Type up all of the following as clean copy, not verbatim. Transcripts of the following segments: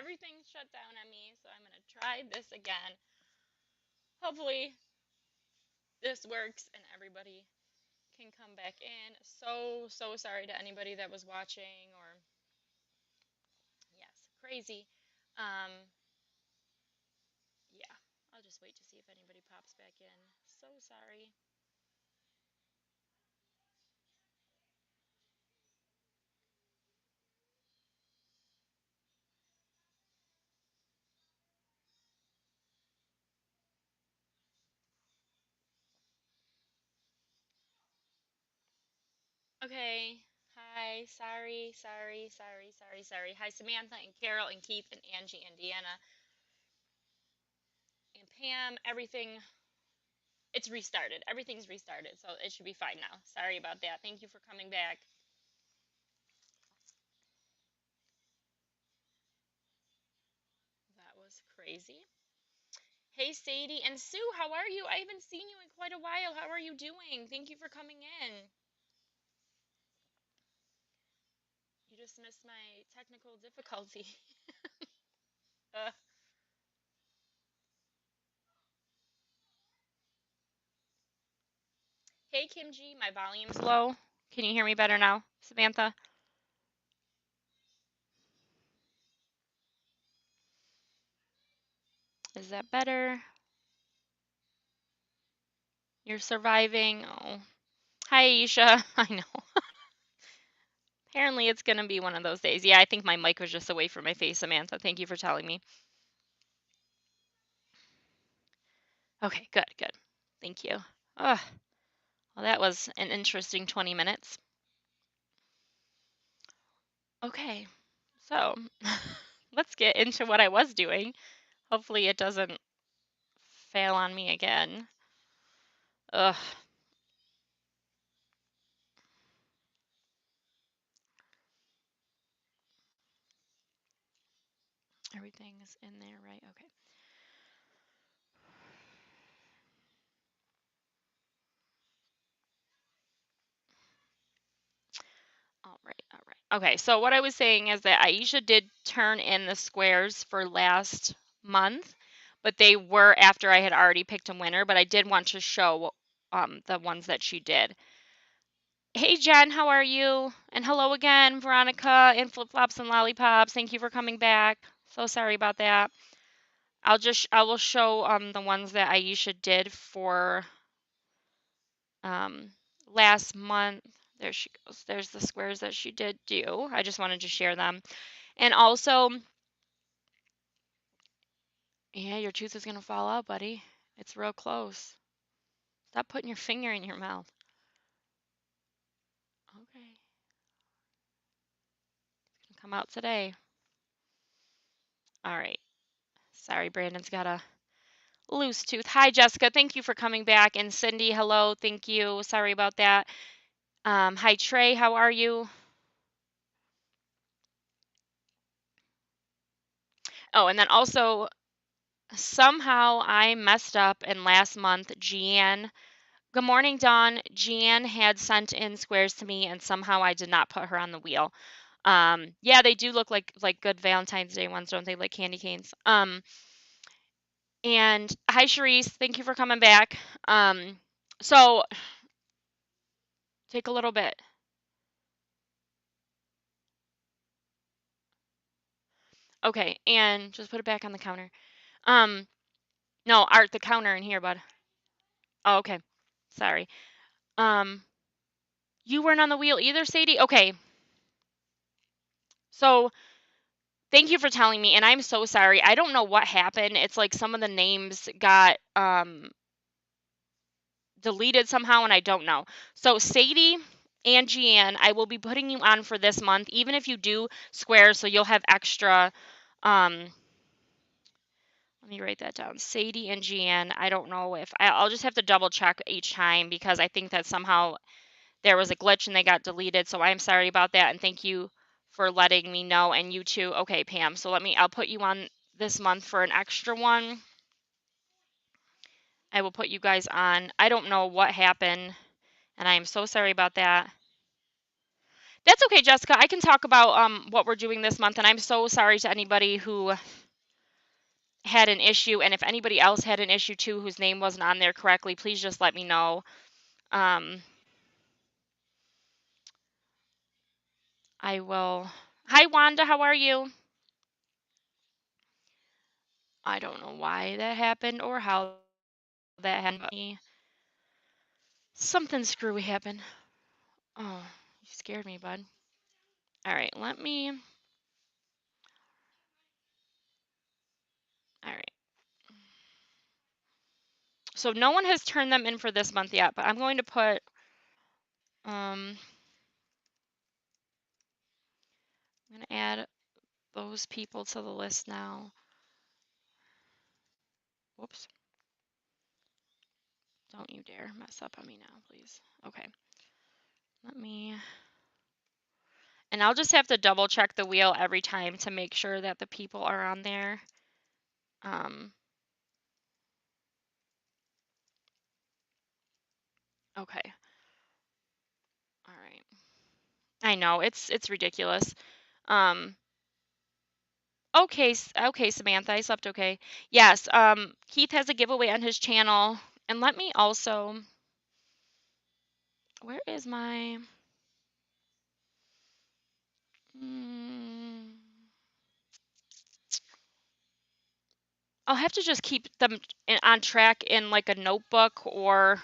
everything shut down on me, so I'm gonna try this again. Hopefully this works and everybody can come back in. So sorry to anybody that was watching, or yes, crazy. Um, yeah, I'll just wait to see if anybody pops back in. So sorry. Okay. Hi. Sorry. Hi, Samantha and Carol and Keith and Angie and Deanna and Pam. Everything, it's restarted. Everything's restarted, so it should be fine now. Sorry about that. Thank you for coming back. That was crazy. Hey, Sadie and Sue, how are you? I haven't seen you in quite a while. How are you doing? Thank you for coming in. You just missed my technical difficulty. uh, hey, Kim G, my volume's low. Can you hear me better now, Samantha? Is that better? You're surviving. Oh. Hi, Aisha. I know. Apparently, it's going to be one of those days. Yeah, I think my mic was just away from my face, Samantha. Thank you for telling me. Okay, good. Thank you. Ugh. Well, that was an interesting 20 minutes. Okay, so let's get into what I was doing. Hopefully, it doesn't fail on me again. Ugh. Everything's in there, right? Okay. All right. Okay, so what I was saying is that Aisha did turn in the squares for last month, but they were after I had already picked a winner, but I did want to show the ones that she did. Hey Jen, how are you? And hello again, Veronica and Flip Flops and Lollipops. Thank you for coming back. So sorry about that. I will show the ones that Aisha did for um last month. There she goes. There's the squares that she did do. I just wanted to share them. And also, yeah, your tooth is gonna fall out, buddy. It's real close. Stop putting your finger in your mouth. Okay. It's gonna come out today. All right. Sorry, Brandon's got a loose tooth. Hi, Jessica. Thank you for coming back. And Cindy, hello. Thank you. Sorry about that. Hi, Trey. How are you? Oh, and then also, somehow I messed up, and last month, Jeanne. Good morning, Dawn. Jeanne had sent in squares to me, and somehow I did not put her on the wheel. Yeah, they do look like good Valentine's Day ones, don't they? Like candy canes. And hi, Charisse. Thank you for coming back. So take a little bit. Okay, and just put it back on the counter. Um, no, Art, the counter in here, bud. Oh, okay. Sorry. Um, you weren't on the wheel either, Sadie? Okay. So thank you for telling me, and I'm so sorry. I don't know what happened. It's like some of the names got deleted somehow, and I don't know. So Sadie and Jeanne, I will be putting you on for this month, even if you do squares, so you'll have extra. Let me write that down. Sadie and Jeanne. I don't know if I'll just have to double check each time because I think that somehow there was a glitch and they got deleted. So I'm sorry about that, and thank you for letting me know. And you too. Okay, Pam. So I'll put you on this month for an extra one. I will put you guys on. I don't know what happened, and I am so sorry about that. That's okay, Jessica. I can talk about what we're doing this month, and I'm so sorry to anybody who had an issue, and if anybody else had an issue too whose name wasn't on there correctly, please just let me know. Um, I will. Hi, Wanda. How are you? I don't know why that happened or how that happened. Something screwy happened. Oh, you scared me, bud. All right, let me. All right. So no one has turned them in for this month yet, but I'm going to put. I'm going to add those people to the list now. Whoops. Don't you dare mess up on me now, please. Okay. Let me. And I'll just have to double check the wheel every time to make sure that the people are on there. Okay. All right. I know it's ridiculous. Um, okay, okay, Samantha, I slept okay. Yes. Keith has a giveaway on his channel, and let me also. Where is my? Mm, I'll have to just keep them on track in like a notebook or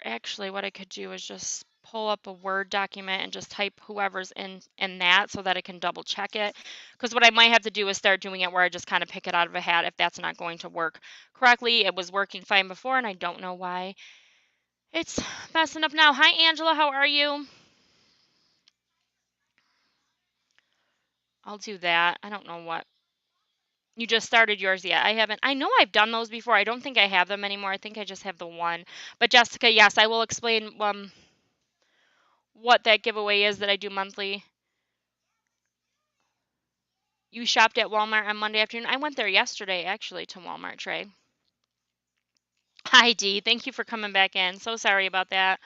actually what I could do is just pull up a Word document and just type whoever's in that so that I can double check it. Because what I might have to do is start doing it where I just kind of pick it out of a hat if that's not going to work correctly. It was working fine before and I don't know why it's messing up now. Hi Angela, how are you? I'll do that. I don't know what. You just started yours yet. I haven't. I know I've done those before. I don't think I have them anymore. I think I just have the one. But Jessica, yes, I will explain what that giveaway is that I do monthly. You shopped at Walmart on Monday afternoon. I went there yesterday, actually, to Walmart, Trey. Hi, Dee. Thank you for coming back in. So sorry about that.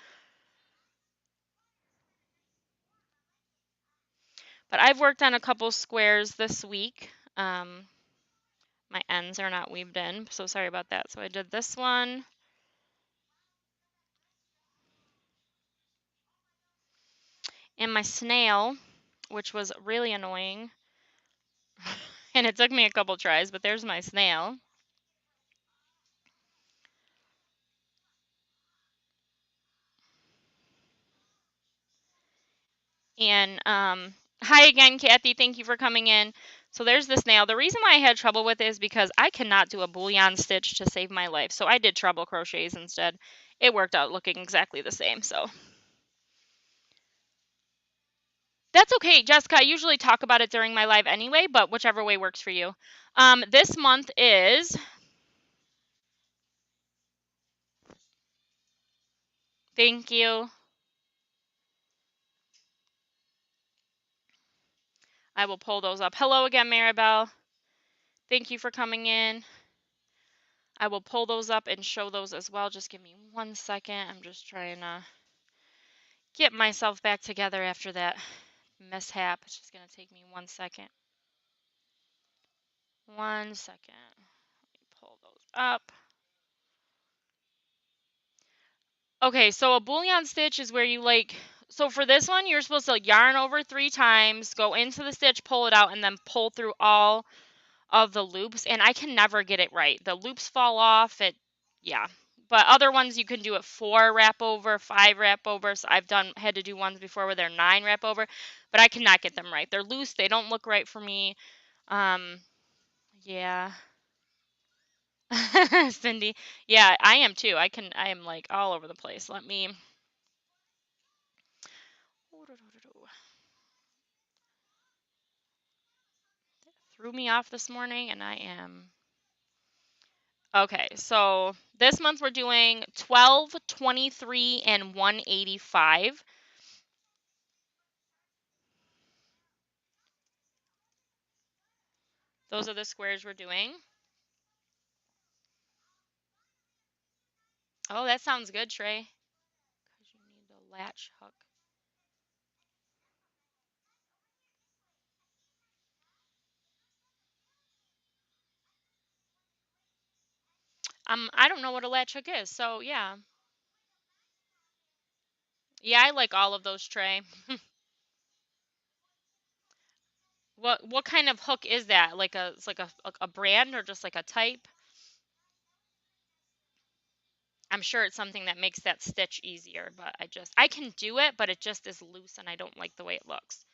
But I've worked on a couple squares this week. My ends are not weaved in, so sorry about that. So I did this one. And my snail, which was really annoying. And it took me a couple tries, but there's my snail. And hi again, Kathy. Thank you for coming in. So there's the snail. The reason why I had trouble with it is because I cannot do a bullion stitch to save my life. So I did treble crochets instead. It worked out looking exactly the same. So that's okay, Jessica. I usually talk about it during my live anyway, but whichever way works for you. This month is. Thank you. I will pull those up. Hello again, Maribel. Thank you for coming in. I will pull those up and show those as well. Just give me 1 second. I'm just trying to get myself back together after that mishap. It's just going to take me 1 second. 1 second. Let me pull those up. Okay, so a bullion stitch is where you so for this one, you're supposed to yarn over 3 times, go into the stitch, pull it out, and then pull through all of the loops. And I can never get it right. The loops fall off. Yeah. But other ones you can do it 4 wrap over, 5 wrap overs. I've had to do ones before where they're 9 wrap over, but I cannot get them right. They're loose. They don't look right for me. Yeah. Cindy. Yeah, I am too. I am like all over the place. Let me. Threw me off this morning and I am. Okay, so this month we're doing 12, 23, and 185. Those are the squares we're doing. Oh, that sounds good, Trey. Because you need the latch hook. I don't know what a latch hook is, so yeah. Yeah, I like all of those, Trey. What kind of hook is that? Like it's like a brand or just like a type? I'm sure it's something that makes that stitch easier, but I can do it, but it just is loose and I don't like the way it looks.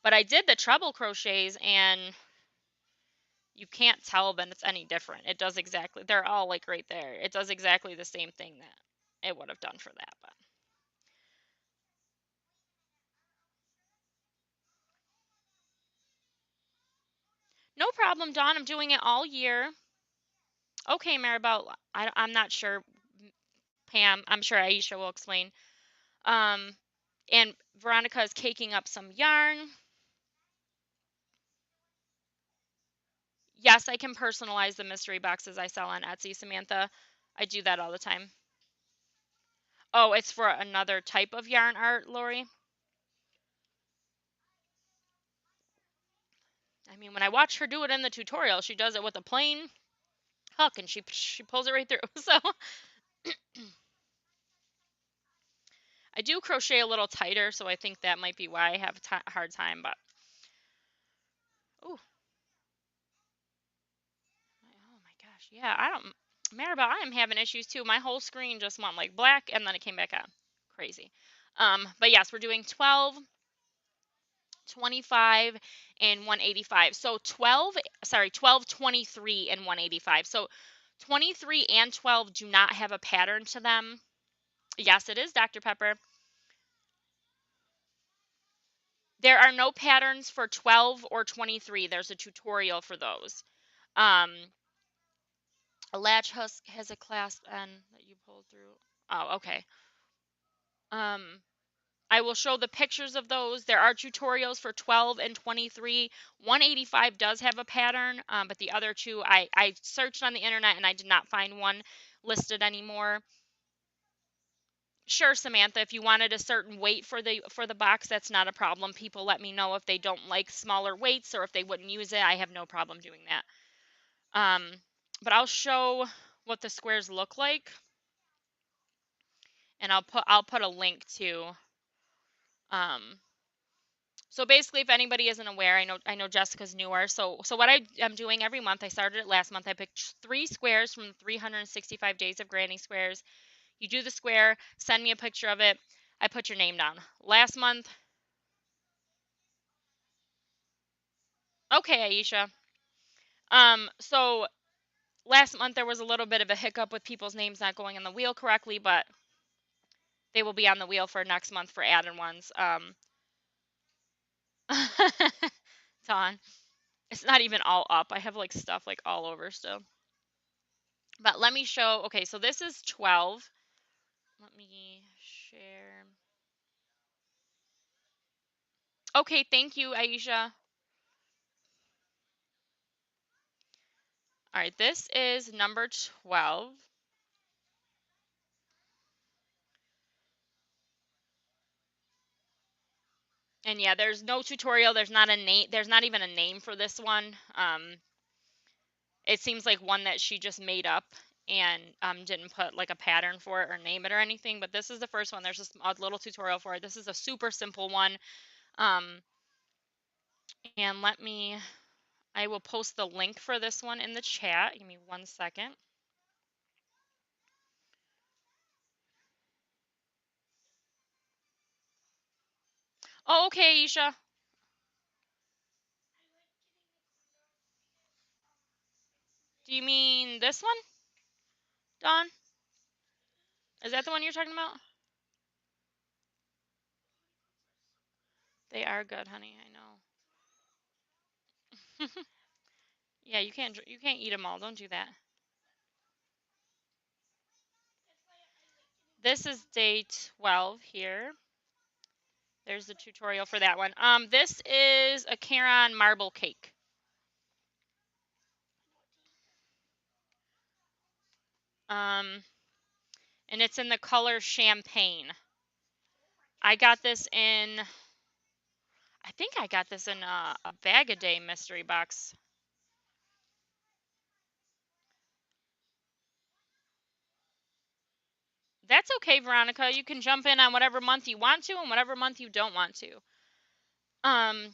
But I did the treble crochets and you can't tell that it's any different. It does exactly, they're all like right there. It does exactly the same thing that it would have done for that, but no problem, Dawn. I'm doing it all year. Okay, Maribel, I'm not sure. Pam, I'm sure Aisha will explain. Um, and Veronica is caking up some yarn. Yes, I can personalize the mystery boxes I sell on Etsy, Samantha. I do that all the time. Oh, it's for another type of yarn art, Lori? I mean, when I watch her do it in the tutorial, she does it with a plain hook and she pulls it right through. So I do crochet a little tighter, so I think that might be why I have a hard time, but oh, oh my gosh. Yeah, I don't Maribel, I am having issues too. My whole screen just went like black and then it came back on. Crazy. But yes, we're doing 12, 25 and 185. So 12, 23 and 185. So 23 and 12 do not have a pattern to them. Yes, it is, Dr. Pepper. There are no patterns for 12 or 23. There's a tutorial for those. Um, a latch husk has a clasp end that you pull through. Oh, okay. Um, I will show the pictures of those. There are tutorials for 12 and 23. 185 does have a pattern, but the other two, I searched on the internet and I did not find one listed anymore. Sure, Samantha, if you wanted a certain weight for the box, that's not a problem. People let me know if they don't like smaller weights or if they wouldn't use it. I have no problem doing that. But I'll show what the squares look like, and I'll put a link to so basically, if anybody isn't aware, I know Jessica's newer. So what I am doing every month, I started it last month. I picked 3 squares from 365 days of Granny Squares. You do the square, send me a picture of it. I put your name down. Last month, okay, Aisha. So last month there was a little bit of a hiccup with people's names not going on the wheel correctly, but they will be on the wheel for next month for added ones. It's on. It's not even all up. I have like stuff like all over still. But let me show. Okay, so this is 12. Let me share. Okay, thank you, Aisha. All right, this is number 12. And yeah, there's no tutorial. There's not a name. There's not even a name for this one. It seems like one that she just made up and didn't put like a pattern for it or name it or anything. But this is the first one. There's just a little tutorial for it. This is a super simple one. And I will post the link for this one in the chat. Give me 1 second. Oh, okay, Aisha. Do you mean this one, Dawn? Is that the one you're talking about? They are good, honey. I know. Yeah, you can't eat them all. Don't do that. This is day 12 here. There's the tutorial for that one. This is a Caron marble cake. And it's in the color champagne. I got this in. I think I got this in a Bag-A-Day mystery box. That's okay, Veronica. You can jump in on whatever month you want to and whatever month you don't want to. Um,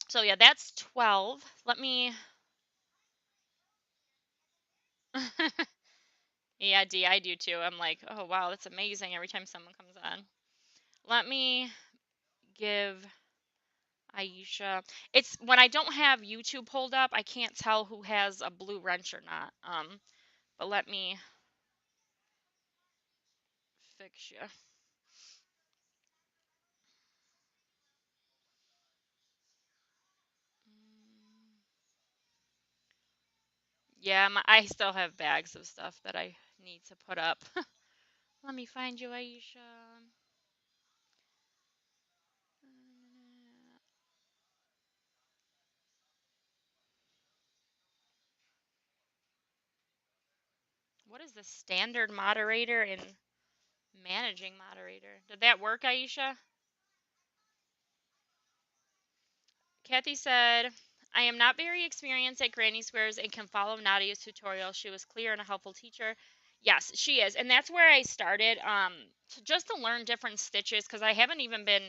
so yeah, that's 12. Let me Yeah, D, I do too. I'm like, oh wow, that's amazing every time someone comes on. Let me give Aisha. It's when I don't have YouTube pulled up, I can't tell who has a blue wrench or not. But let me fix you. Yeah, I still have bags of stuff that I need to put up. Let me find you, Aisha. What is the standard moderator and managing moderator? Did that work, Aisha? Kathy said, I am not very experienced at Granny Squares and can follow Nadia's tutorial. She was clear and a helpful teacher. Yes, she is. And that's where I started just to learn different stitches because I haven't even been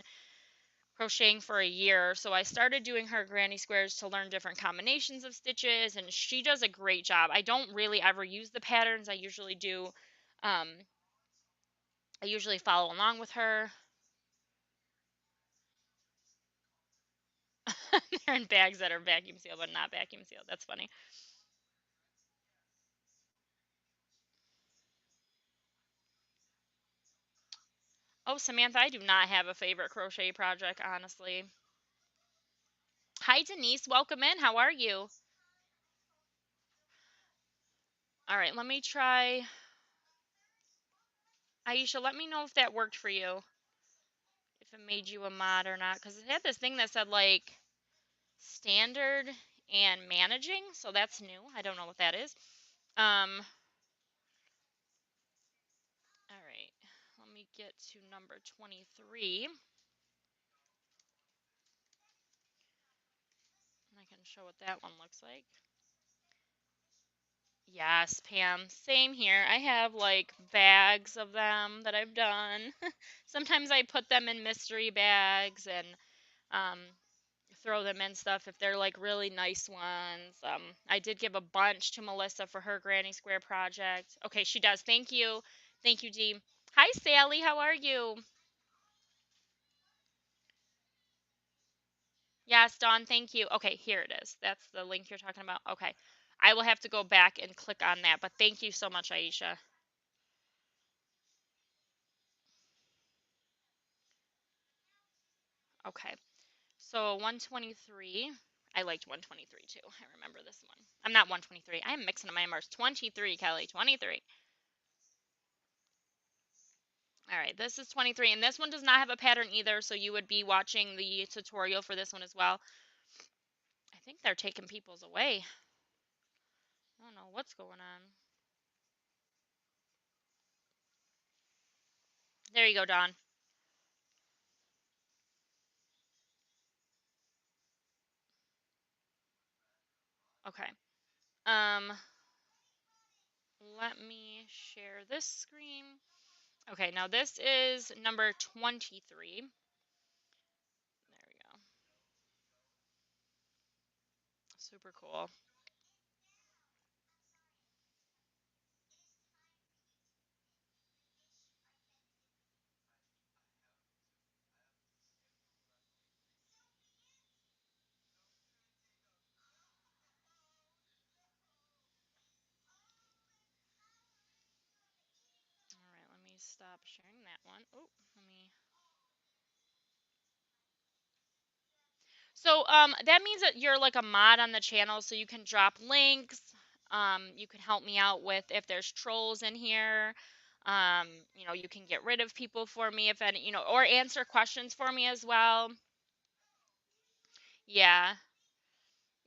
crocheting for a year. So I started doing her Granny Squares to learn different combinations of stitches, and she does a great job. I don't really ever use the patterns. I usually do, I usually follow along with her. They're in bags that are vacuum sealed but not vacuum sealed. That's funny. Oh, Samantha, I do not have a favorite crochet project, honestly. Hi, Denise. Welcome in. How are you? All right, let me try. Aisha, let me know if that worked for you. If it made you a mod or not. Because it had this thing that said, like, standard and managing. So that's new. I don't know what that is. All right. Let me get to number 23. And I can show what that one looks like. Yes, Pam. Same here. I have like bags of them that I've done. Sometimes I put them in mystery bags and um, throw them in stuff if they're like really nice ones. I did give a bunch to Melissa for her Granny Square project. Okay, she does. Thank you. Thank you, Dee. Hi, Sally. How are you? Yes, Dawn. Thank you. Okay, here it is. That's the link you're talking about. Okay. I will have to go back and click on that, but thank you so much, Aisha. Okay. So 123. I liked 123 too. I remember this one. I'm not 123. I am mixing up my numbers. 23, Kelly. 23. All right, this is 23, and this one does not have a pattern either, so you would be watching the tutorial for this one as well. I think they're taking people's away. I don't know what's going on. There you go, Dawn. Okay. Um, let me share this screen. Okay, now this is number 23. There we go. Super cool. All right, let me stop sharing that one. Oh, let me. So that means that you're like a mod on the channel, so you can drop links. You can help me out with if there's trolls in here. You can get rid of people for me if any, or answer questions for me as well. Yeah.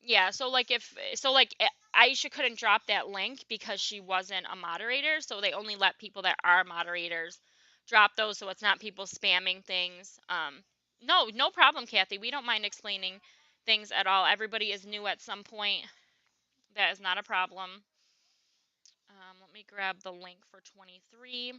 Yeah, so like Aisha couldn't drop that link because she wasn't a moderator, so they only let people that are moderators drop those so it's not people spamming things. No, no problem, Kathy. We don't mind explaining things at all. Everybody is new at some point. That is not a problem. me grab the link for 23. All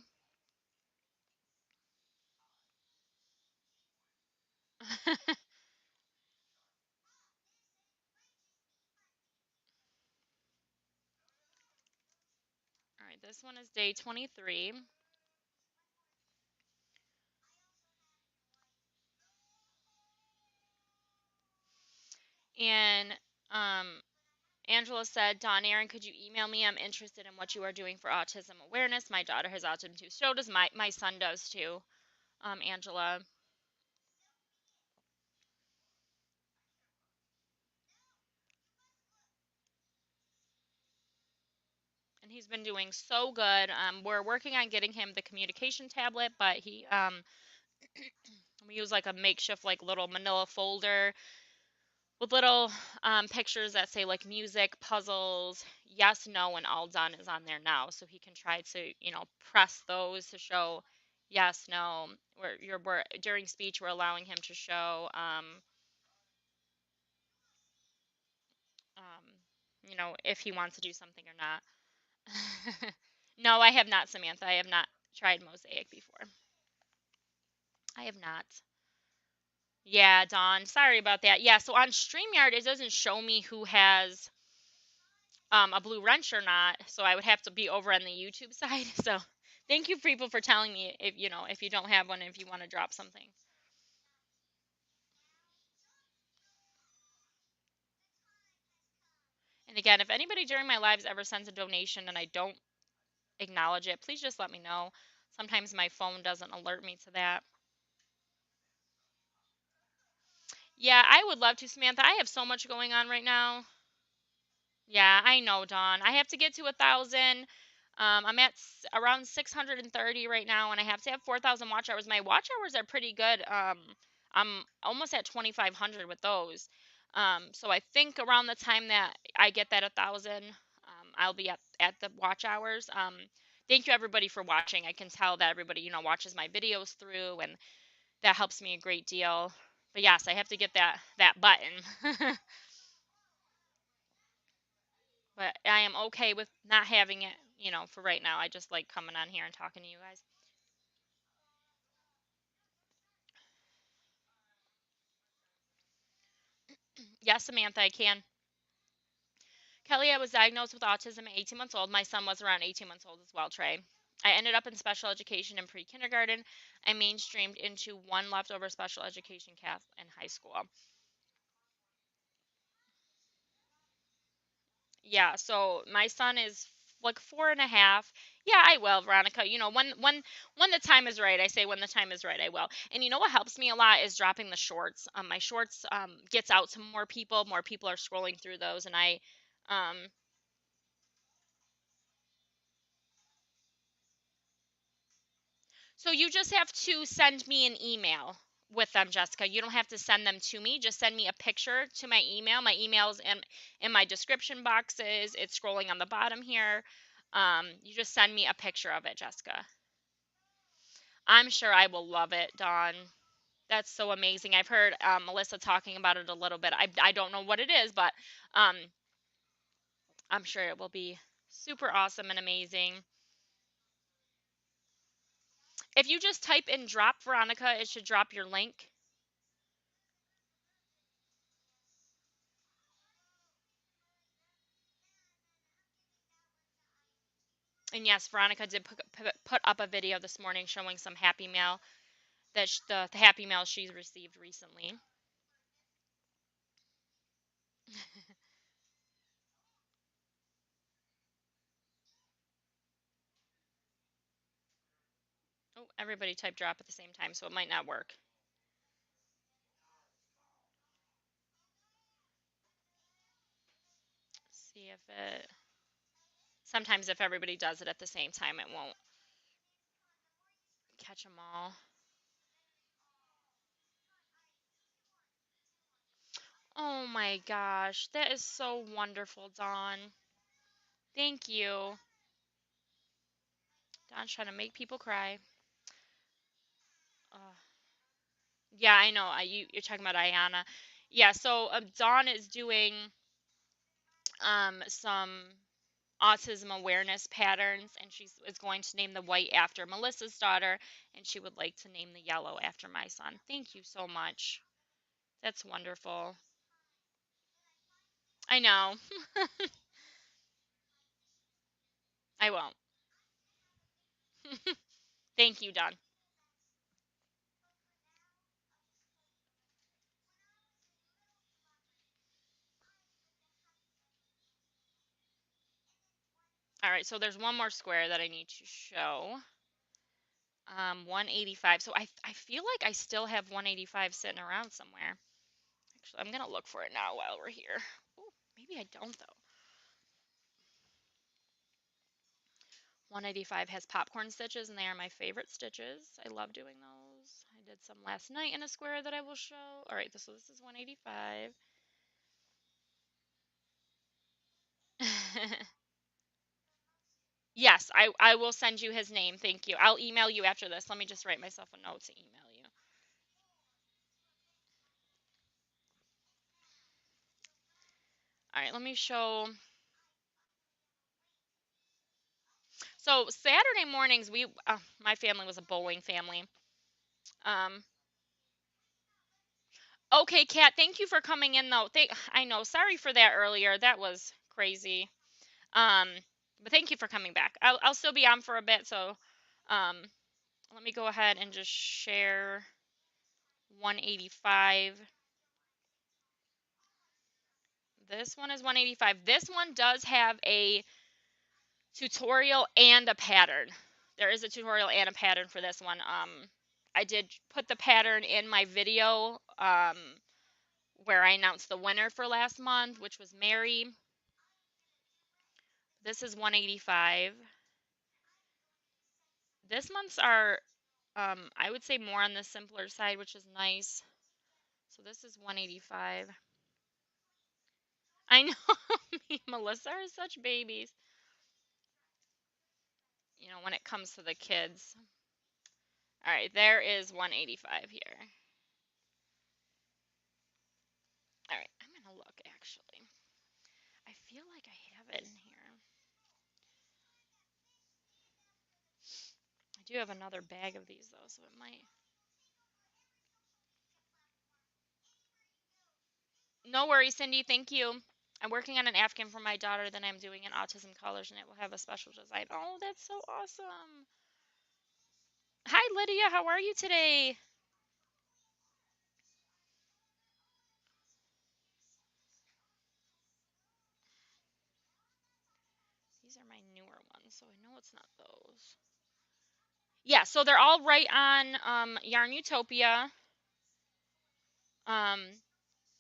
right, this one is day 23. And Angela said, Dawn Aaron, could you email me? I'm interested in what you are doing for autism awareness. My daughter has autism too. So does my son does too, Angela. And he's been doing so good. We're working on getting him the communication tablet, but we use like a makeshift like little manila folder with little pictures that say like music, puzzles, yes, no, and all done is on there now. So he can try to, press those to show yes, no. We're during speech, we're allowing him to show, if he wants to do something or not. No, I have not, Samantha. I have not tried Mosaic before. I have not. Yeah, Dawn. Sorry about that. Yeah, so on StreamYard, it doesn't show me who has a blue wrench or not. So I would have to be over on the YouTube side. So thank you, people, for telling me if you don't have one, if you want to drop something. And again, if anybody during my lives ever sends a donation and I don't acknowledge it, please just let me know. Sometimes my phone doesn't alert me to that. Yeah, I would love to, Samantha. I have so much going on right now. Yeah, I know, Dawn. I have to get to 1,000. I'm at around 630 right now, and I have to have 4,000 watch hours. My watch hours are pretty good. I'm almost at 2,500 with those. So I think around the time that I get that 1,000, I'll be at the watch hours. Thank you everybody for watching. I can tell that everybody watches my videos through, and that helps me a great deal. But yes, I have to get that button. But I am okay with not having it, for right now. I just like coming on here and talking to you guys. Yes, Samantha, I can. Kelly, I was diagnosed with autism at 18 months old. My son was around 18 months old as well, Trey. I ended up in special education in pre-kindergarten. I mainstreamed into one leftover special education class in high school. Yeah, so my son is like 4.5. Yeah, I will, Veronica. When the time is right, I say when the time is right, I will. And you know what helps me a lot is dropping the shorts. My shorts gets out to more people. More people are scrolling through those, and um, so you just have to send me an email with them, Jessica. You don't have to send them to me. Just send me a picture to my email. My email's in my description boxes. It's scrolling on the bottom here. You just send me a picture of it, Jessica. I'm sure I will love it, Dawn. That's so amazing. I've heard Melissa talking about it a little bit. I don't know what it is, but um, I'm sure it will be super awesome and amazing. If you just type in drop Veronica, it should drop your link. And yes, Veronica did put up a video this morning showing some Happy Mail that the Happy Mail she's received recently. Oh, everybody type drop at the same time, so it might not work. See if it. Sometimes if everybody does it at the same time, it won't catch them all. Oh my gosh, that is so wonderful, Dawn. Thank you. Dawn's trying to make people cry. Uh, yeah, I know. You're talking about Ayana. Yeah, so Dawn is doing some. autism awareness patterns, and she is going to name the white after Melissa's daughter, and she would like to name the yellow after my son. Thank you so much. That's wonderful. I know. I won't. Thank you, Don. All right, so there's one more square that I need to show. 185. So I feel like I still have 185 sitting around somewhere. Actually, I'm gonna look for it now while we're here. Ooh, maybe I don't though. 185 has popcorn stitches, and they are my favorite stitches. I love doing those. I did some last night in a square that I will show. All right, so this is 185. Yes, I will send you his name. Thank you. I'll email you after this. Let me just write myself a note to email you. All right, let me show. So Saturday mornings, my family was a bowling family. Um, okay, Kat, thank you for coming in though. I know, sorry for that earlier. That was crazy. Um, but thank you for coming back. I'll still be on for a bit, so um, let me go ahead and just share 185. This one is 185. This one does have a tutorial and a pattern. There is a tutorial and a pattern for this one. I did put the pattern in my video where I announced the winner for last month, which was Mary. This is 185. This month's are, I would say, more on the simpler side, which is nice. So this is 185. I know me and Melissa are such babies, when it comes to the kids. All right, there is 185 here. All right, I'm going to look actually. I feel like I have it in here. I do have another bag of these though, so it might. No worries, Cindy. Thank you. I'm working on an Afghan for my daughter, then I'm doing an autism college, and it will have a special design. Oh, that's so awesome. Hi, Lydia. How are you today? These are my newer ones, so I know it's not those. Yeah, so they're all right on Yarn Utopia. Um,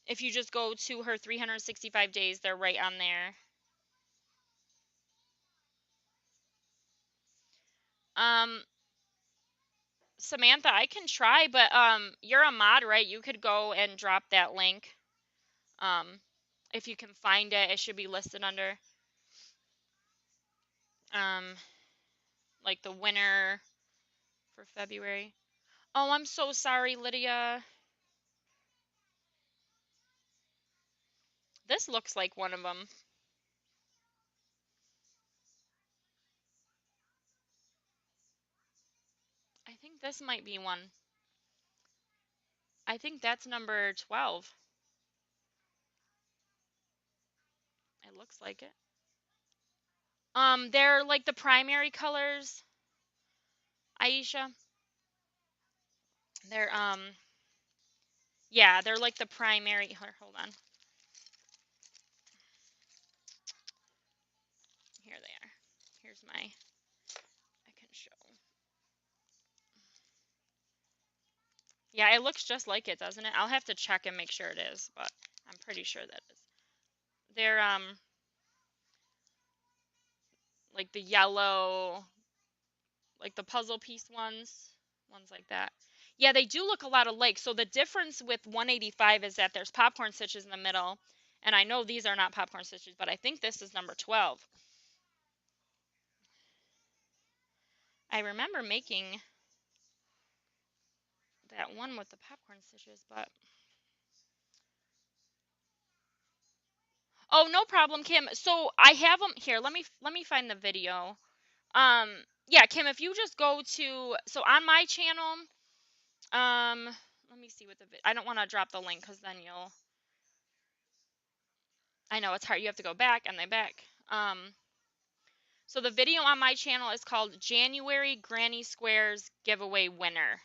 if you just go to her 365 days, they're right on there. Um, Samantha, I can try, but you're a mod, right? You could go and drop that link. If you can find it, it should be listed under um like the winner for February. Oh, I'm so sorry, Lydia. This looks like one of them. I think this might be one. I think that's number 12. It looks like it. They're like the primary colors, Aisha. They're yeah, they're like the primary. Hold on. Here they are. Here's my. I can show. Yeah, it looks just like it, doesn't it? I'll have to check and make sure it is, but I'm pretty sure that is. They're like the yellow, like the puzzle piece ones like that. Yeah, they do look a lot alike. So the difference with 185 is that there's popcorn stitches in the middle, and I know these are not popcorn stitches, but I think this is number 12. I remember making that one with the popcorn stitches, but Oh, no problem, Kim. So I have them here. Let me find the video. Yeah, Kim, if you just go to, so on my channel, let me see what I don't want to drop the link because then I know it's hard. You have to go back and then back. So the video on my channel is called January Granny Squares Giveaway Winner.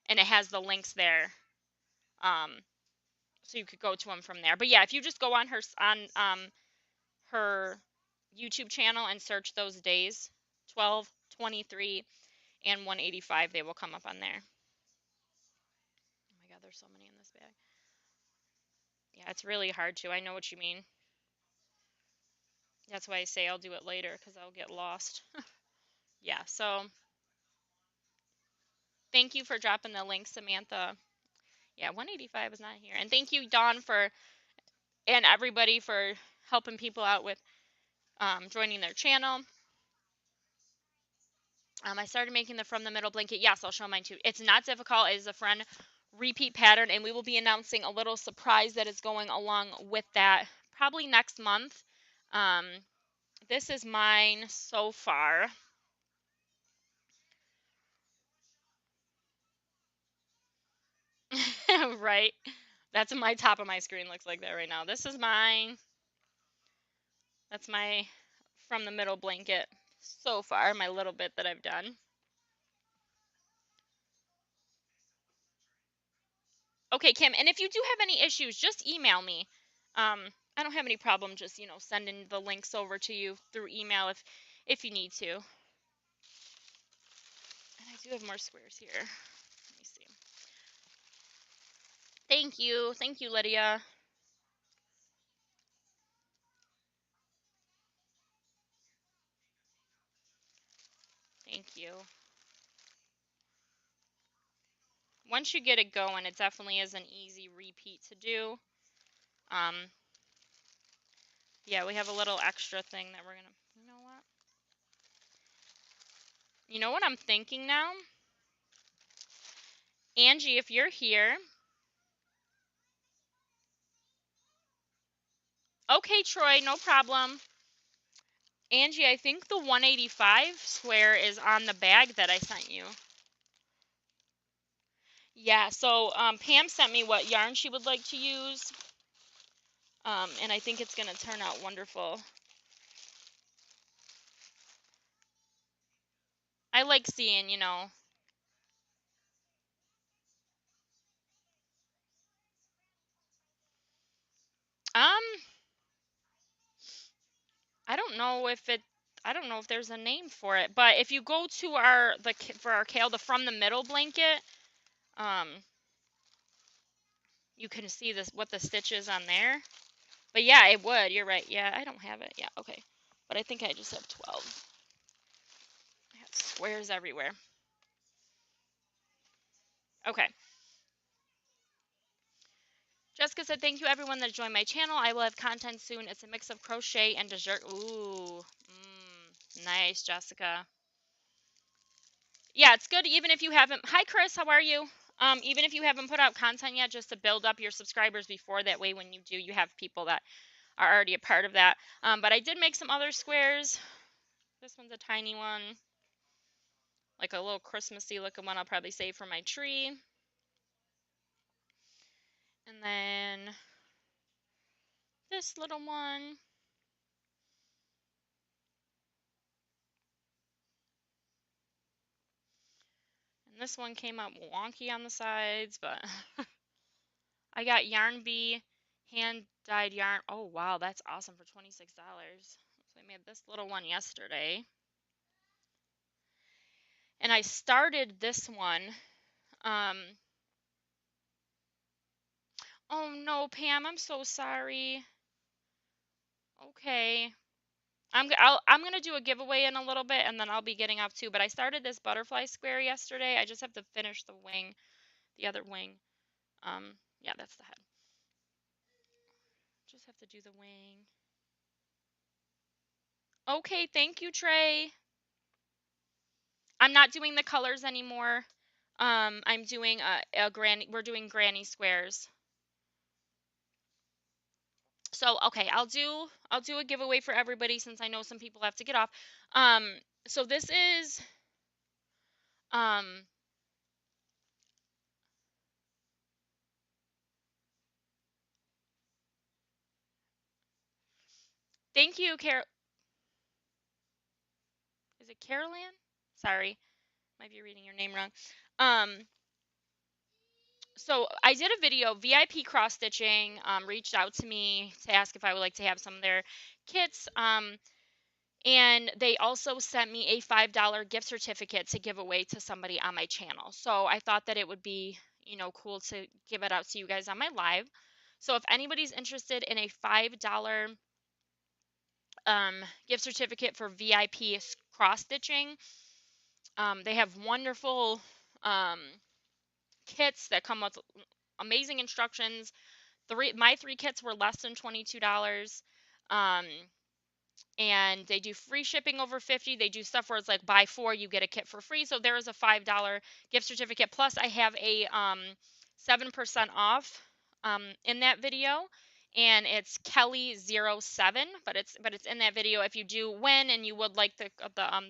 And it has the links there. So you could go to them from there. But yeah, if you just go on her YouTube channel and search those days, 12, 23, and 185, they will come up on there. Oh my god, there's so many in this bag. Yeah, it's really hard to. I know what you mean. That's why I say I'll do it later because I'll get lost. Yeah, so thank you for dropping the link, Samantha. Yeah, 185 is not here. And thank you, Dawn, and everybody for helping people out with joining their channel. I started making the from the middle blanket. Yes, I'll show mine too. It's not difficult. It is a friend repeat pattern, and we will be announcing a little surprise that is going along with that probably next month. This is mine so far. Right? That's my top of my screen looks like that right now. This is mine. That's my from the middle blanket so far, my little bit that I've done. Okay, Kim, and if you do have any issues, just email me. I don't have any problem just, sending the links over to you through email if you need to. And I do have more squares here. Let me see. Thank you. Thank you, Lydia. Thank you. Once you get it going, it definitely is an easy repeat to do. Yeah, we have a little extra thing that we're going to, you know what? You know what I'm thinking now? Angie, if you're here. Okay, Troy, no problem. Angie, I think the 185 square is on the bag that I sent you. Yeah, so Pam sent me what yarn she would like to use. And I think it's going to turn out wonderful. I like seeing, I don't know if there's a name for it, but if you go to for our kale, the from the middle blanket, you can see what the stitch is on there. But yeah, it would. You're right. Yeah, I don't have it. Yeah, okay. But I think I just have 12. I have squares everywhere. Okay. Jessica said, thank you everyone that joined my channel. I will have content soon. It's a mix of crochet and dessert. Ooh. Nice, Jessica. Yeah, it's good even if you haven't. Hi, Chris. How are you? Even if you haven't put out content yet, just to build up your subscribers before. That way, when you do, you have people that are already a part of that. But I did make some other squares. This one's a tiny one. Like a little Christmassy looking one I'll probably save for my tree. And then this little one. And this one came out wonky on the sides, but I got Yarn Bee hand dyed yarn. Oh wow, that's awesome for $26. So I made this little one yesterday. And I started this one. Oh no, Pam, I'm so sorry. Okay. I'm gonna do a giveaway in a little bit, and then I'll be getting off too. But I started this butterfly square yesterday. I just have to finish the wing, the other wing. Yeah, that's the head. Just have to do the wing. Okay, thank you, Trey. I'm not doing the colors anymore. I'm doing a granny. We're doing granny squares. So okay, I'll do a giveaway for everybody since I know some people have to get off. Um, so this is um thank you, Carol. Is it Carol Ann? Sorry, might be reading your name wrong. Um, so I did a video, VIP cross stitching, reached out to me to ask if I would like to have some of their kits. And they also sent me a $5 gift certificate to give away to somebody on my channel. So I thought that it would be, cool to give it out to you guys on my live. So if anybody's interested in a $5 gift certificate for VIP cross stitching, they have wonderful um, kits that come with amazing instructions. My three kits were less than $22. Um, and they do free shipping over 50. They do stuff where it's like buy four, you get a kit for free. So there is a $5 gift certificate. Plus I have a 7% off in that video. And it's Kelly07, but it's in that video. If you do win and you would like the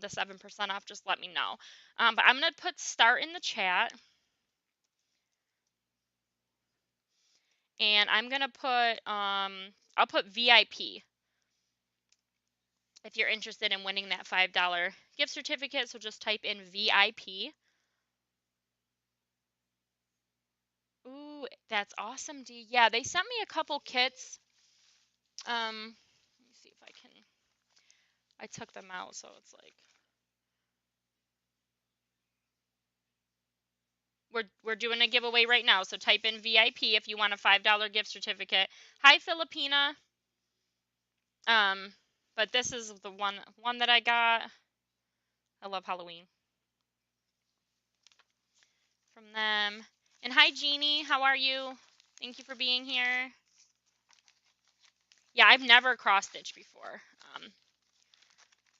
7% off, just let me know. But I'm gonna put start in the chat, and I'm gonna put I'll put VIP if you're interested in winning that $5 gift certificate. So just type in VIP. Ooh, that's awesome, D. Yeah, they sent me a couple kits. Let me see if I can. I took them out, so it's like we're doing a giveaway right now. So type in VIP if you want a $5 gift certificate. Hi, Filipina. Um, but this is the one that I got. I love Halloween from them. And hi, Jeannie. How are you? Thank you for being here. Yeah, I've never cross stitched before.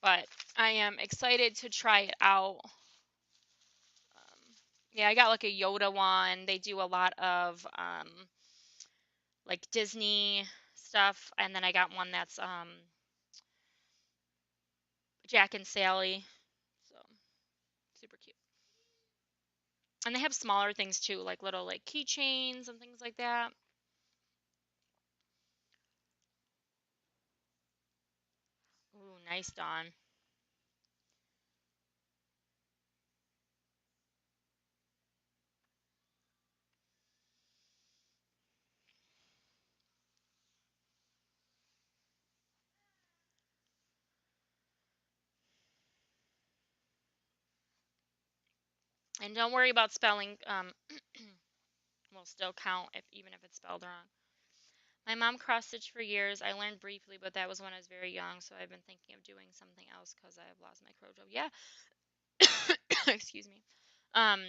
But I am excited to try it out. Yeah, I got like a Yoda one. They do a lot of like Disney stuff, and then I got one that's Jack and Sally. So super cute. And they have smaller things too, like little like keychains and things like that. Ooh, nice, Dawn. And don't worry about spelling. Will still count even if it's spelled wrong. My mom cross stitched for years. I learned briefly, but that was when I was very young. So I've been thinking of doing something else because I have lost my crojo. Yeah. Excuse me. Um,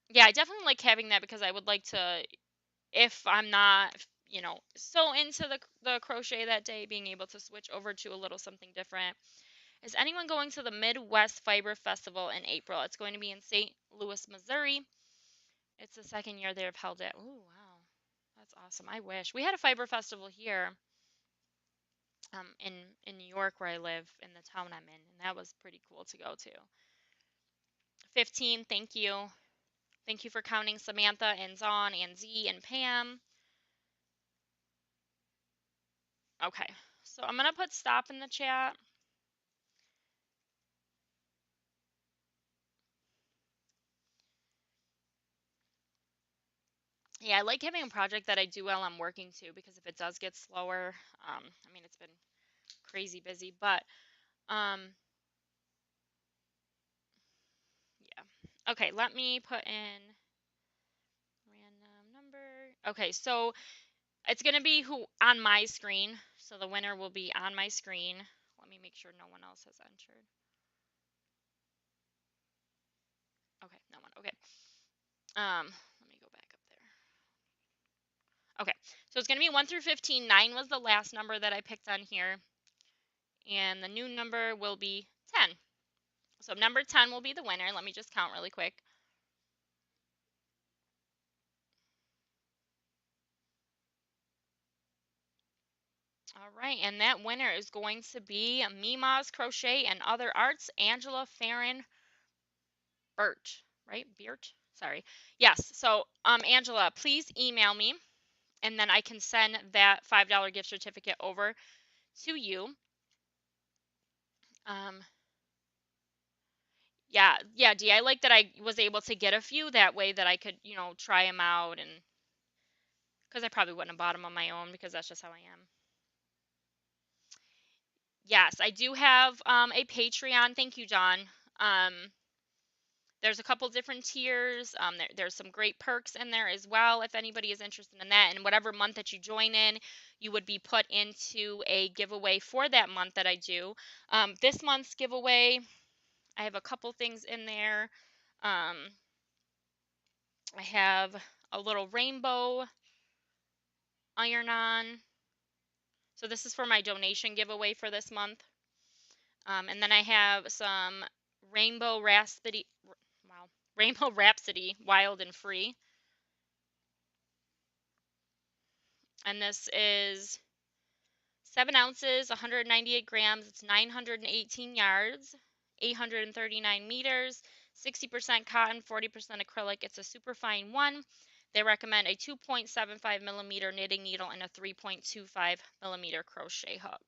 yeah, I definitely like having that because I would like to, if I'm not, so into the crochet that day, being able to switch over to a little something different. Is anyone going to the Midwest Fiber Festival in April? It's going to be in St. Louis, Missouri. It's the second year they've held it. Oh, wow. That's awesome. I wish. We had a fiber festival here in New York where I live, in the town I'm in, and that was pretty cool to go to. 15, thank you. Thank you for counting Samantha and Zon and Z and Pam. Okay, so I'm going to put stop in the chat. Yeah, I like having a project that I do while I'm working too, because if it does get slower, I mean, it's been crazy busy, but yeah. Okay, let me put in random number. Okay, so it's going to be who on my screen. So the winner will be on my screen. Let me make sure no one else has entered. Okay, no one. Okay. Let me go back up there. Okay, so it's going to be 1 through 15. 9 was the last number that I picked on here. And the new number will be 10. So number 10 will be the winner. Let me just count really quick. All right, and that winner is going to be Mima's Crochet and Other Arts, Angela Farron Burt, right? Beert? Sorry. Yes. So, Angela, please email me, and then I can send that $5 gift certificate over to you. Um, yeah, Dee, I like that I was able to get a few that way that I could, try them out, and because I probably wouldn't have bought them on my own because that's just how I am. Yes, I do have a Patreon. Thank you, John. Um, there's a couple different tiers. There's some great perks in there as well if anybody is interested in that. And whatever month that you join in, you would be put into a giveaway for that month that I do. This month's giveaway, I have a couple things in there. Um, I have a little rainbow iron-on. So this is for my donation giveaway for this month. And then I have some Rainbow Rhapsody, wow, Rainbow Rhapsody Wild and Free. And this is 7 ounces, 198 grams. It's 918 yards, 839 meters, 60% cotton, 40% acrylic. It's a super fine one. They recommend a 2.75 millimeter knitting needle and a 3.25 millimeter crochet hook.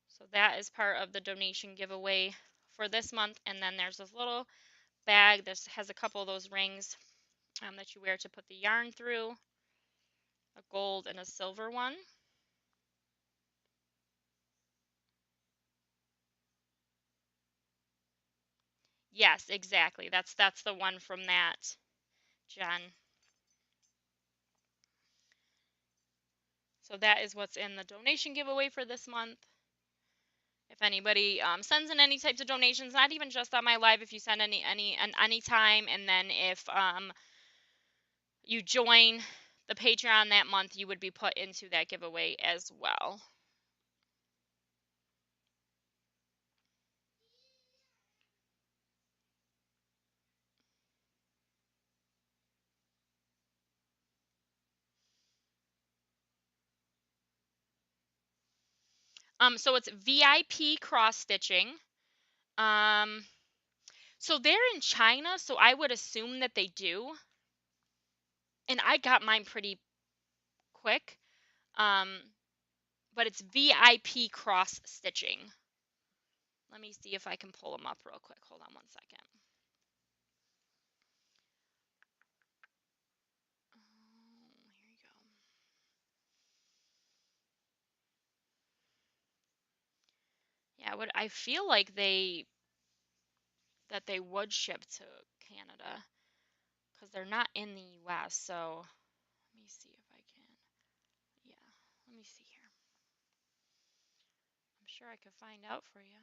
So that is part of the donation giveaway for this month. And then there's this little bag. This has a couple of those rings that you wear to put the yarn through, a gold and a silver one. Yes, exactly. That's the one from that, Jen. So that is what's in the donation giveaway for this month. If anybody sends in any types of donations, not even just on my live, if you send any time, and then if you join the Patreon that month, you would be put into that giveaway as well. So it's VIP cross stitching. So they're in China, so I would assume that they do. And I got mine pretty quick. But it's VIP cross stitching. Let me see if I can pull them up real quick. Hold on one second. Here you go. Yeah, I feel like they would ship to Canada because they're not in the US. So let me see if I can. Yeah, let me see here. I'm sure I could find out for you.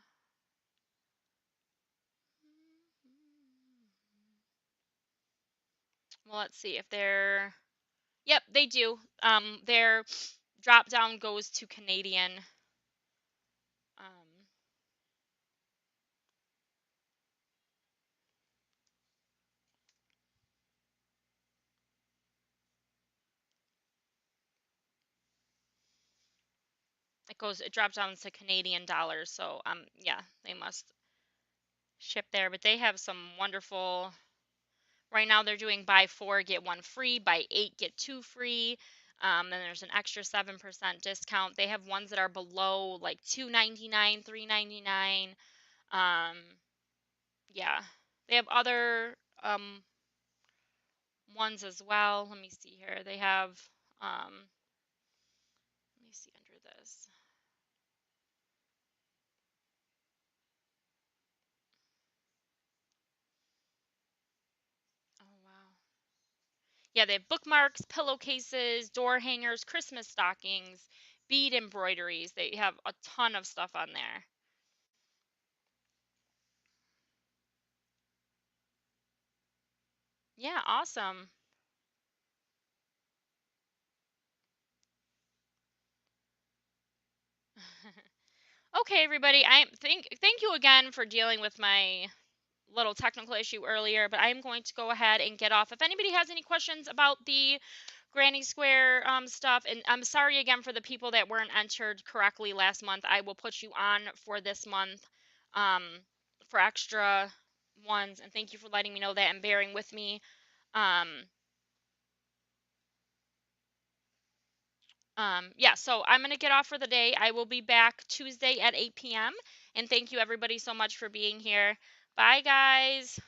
Well, let's see if they're. Yep, they do. Their drop down goes to Canadian. Um, it drops down to Canadian dollars. So yeah, they must ship there. But they have some wonderful. Right now they're doing buy 4 get 1 free, buy 8 get 2 free. Then there's an extra 7% discount. They have ones that are below like $2.99, $3.99. Yeah, they have other ones as well. Let me see here. They have let me see under this. Oh wow. Yeah, they have bookmarks, pillowcases, door hangers, Christmas stockings, bead embroideries. They have a ton of stuff on there. Yeah, awesome. Okay, everybody. Thank you again for dealing with my little technical issue earlier, but I'm going to go ahead and get off. If anybody has any questions about the Granny Square stuff. And I'm sorry again for the people that weren't entered correctly last month. I will put you on for this month um, for extra ones. And thank you for letting me know that and bearing with me. Um, yeah, so I'm going to get off for the day. I will be back Tuesday at 8 p.m. And thank you everybody so much for being here. Bye, guys.